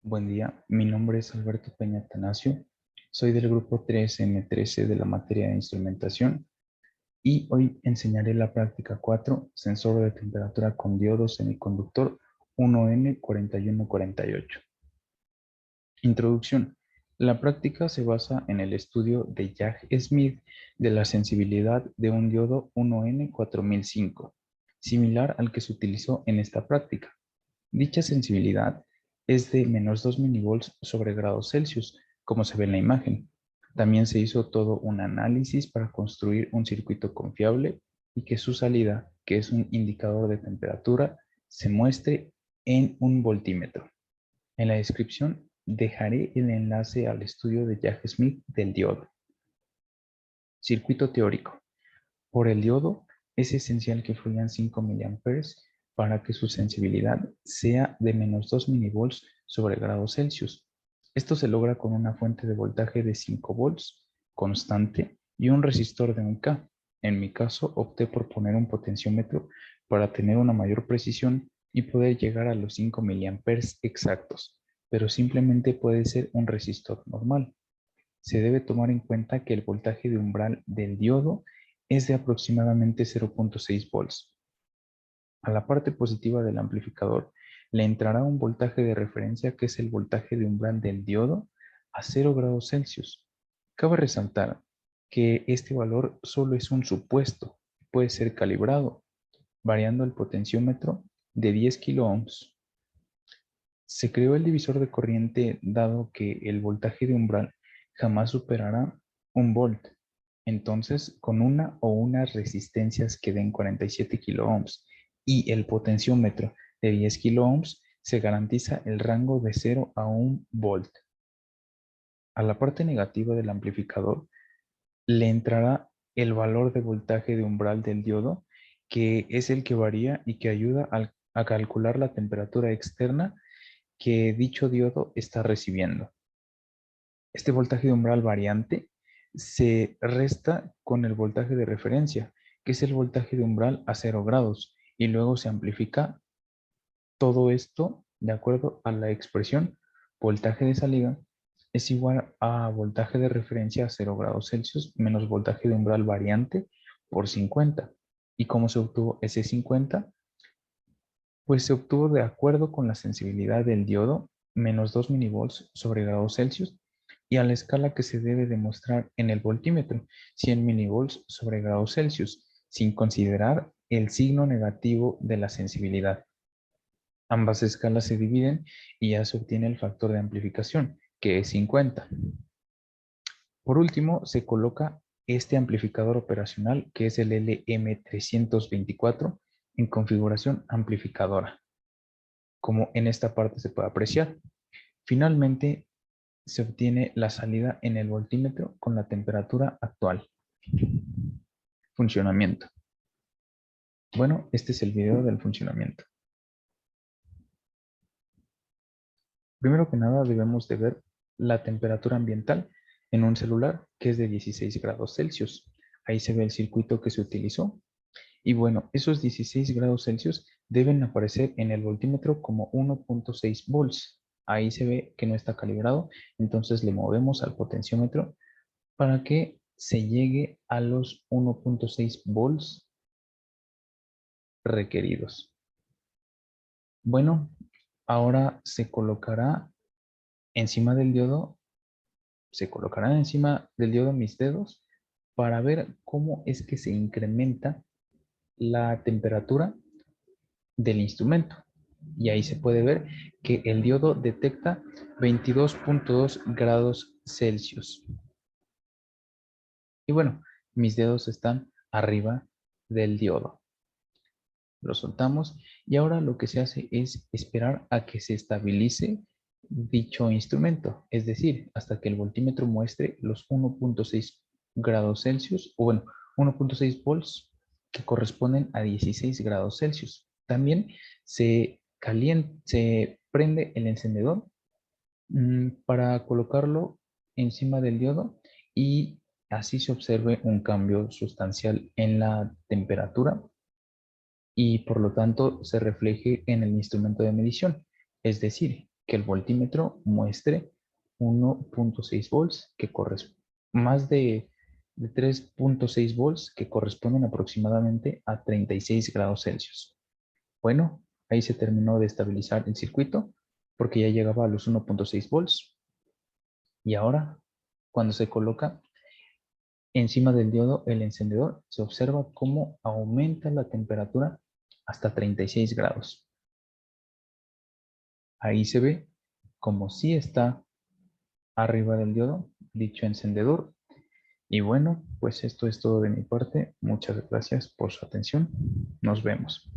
Buen día, mi nombre es Alberto Peña Atanasio, soy del grupo 3M13 de la materia de instrumentación y hoy enseñaré la práctica 4, sensor de temperatura con diodo semiconductor 1N4148. Introducción. La práctica se basa en el estudio de Jack Smith de la sensibilidad de un diodo 1N4005, similar al que se utilizó en esta práctica. Dicha sensibilidad es de -2 milivolts sobre grados Celsius, como se ve en la imagen. También se hizo todo un análisis para construir un circuito confiable y que su salida, que es un indicador de temperatura, se muestre en un voltímetro. En la descripción dejaré el enlace al estudio de Jack Smith del diodo. Circuito teórico. Por el diodo es esencial que fluyan 5 mA para que su sensibilidad sea de -2 milivolts sobre grados Celsius. Esto se logra con una fuente de voltaje de 5 volts constante y un resistor de 1K. En mi caso opté por poner un potenciómetro para tener una mayor precisión y poder llegar a los 5 mA exactos, pero simplemente puede ser un resistor normal. Se debe tomar en cuenta que el voltaje de umbral del diodo es de aproximadamente 0.6 volts. A la parte positiva del amplificador le entrará un voltaje de referencia que es el voltaje de umbral del diodo a 0 grados Celsius. Cabe resaltar que este valor solo es un supuesto, puede ser calibrado, variando el potenciómetro de 10 kiloohms. Se creó el divisor de corriente dado que el voltaje de umbral jamás superará 1 volt. Entonces, con una o unas resistencias que den 47 kiloohms y el potenciómetro de 10 kiloohms, se garantiza el rango de 0 a 1 volt. A la parte negativa del amplificador le entrará el valor de voltaje de umbral del diodo, que es el que varía y que ayuda a calcular la temperatura externa que dicho diodo está recibiendo. Este voltaje de umbral variante se resta con el voltaje de referencia, que es el voltaje de umbral a 0 grados, y luego se amplifica todo esto de acuerdo a la expresión voltaje de salida es igual a voltaje de referencia a 0 grados Celsius menos voltaje de umbral variante por 50. ¿Y cómo se obtuvo ese 50? Pues se obtuvo de acuerdo con la sensibilidad del diodo, -2 milivolts sobre grados Celsius, y a la escala que se debe demostrar en el voltímetro, 100 milivolts sobre grados Celsius, sin considerar el signo negativo de la sensibilidad. Ambas escalas se dividen y ya se obtiene el factor de amplificación, que es 50. Por último, se coloca este amplificador operacional, que es el LM324, en configuración amplificadora, como en esta parte se puede apreciar. Finalmente, se obtiene la salida en el voltímetro con la temperatura actual. Funcionamiento. Bueno, este es el video del funcionamiento. Primero que nada debemos de ver la temperatura ambiental en un celular que es de 16 grados Celsius. Ahí se ve el circuito que se utilizó. Y bueno, esos 16 grados Celsius deben aparecer en el voltímetro como 1.6 volts. Ahí se ve que no está calibrado, entonces le movemos al potenciómetro para que se llegue a los 1.6 volts requeridos. Bueno, ahora encima del diodo, se colocarán encima del diodo mis dedos para ver cómo es que se incrementa la temperatura del instrumento. Y ahí se puede ver que el diodo detecta 22.2 grados Celsius. Y bueno, mis dedos están arriba del diodo. Lo soltamos y ahora lo que se hace es esperar a que se estabilice dicho instrumento, es decir, hasta que el voltímetro muestre los 1.6 grados Celsius, o bueno, 1.6 volts que corresponden a 16 grados Celsius. También se prende el encendedor para colocarlo encima del diodo y así se observe un cambio sustancial en la temperatura y por lo tanto se refleje en el instrumento de medición. Es decir, que el voltímetro muestre 1.6 volts, que más de 3.6 volts, que corresponden aproximadamente a 36 grados Celsius. Bueno, ahí se terminó de estabilizar el circuito porque ya llegaba a los 1.6 volts. Y ahora, cuando se coloca encima del diodo el encendedor, se observa cómo aumenta la temperatura hasta 36 grados. Ahí se ve como si está arriba del diodo dicho encendedor. Y bueno, pues esto es todo de mi parte. Muchas gracias por su atención. Nos vemos.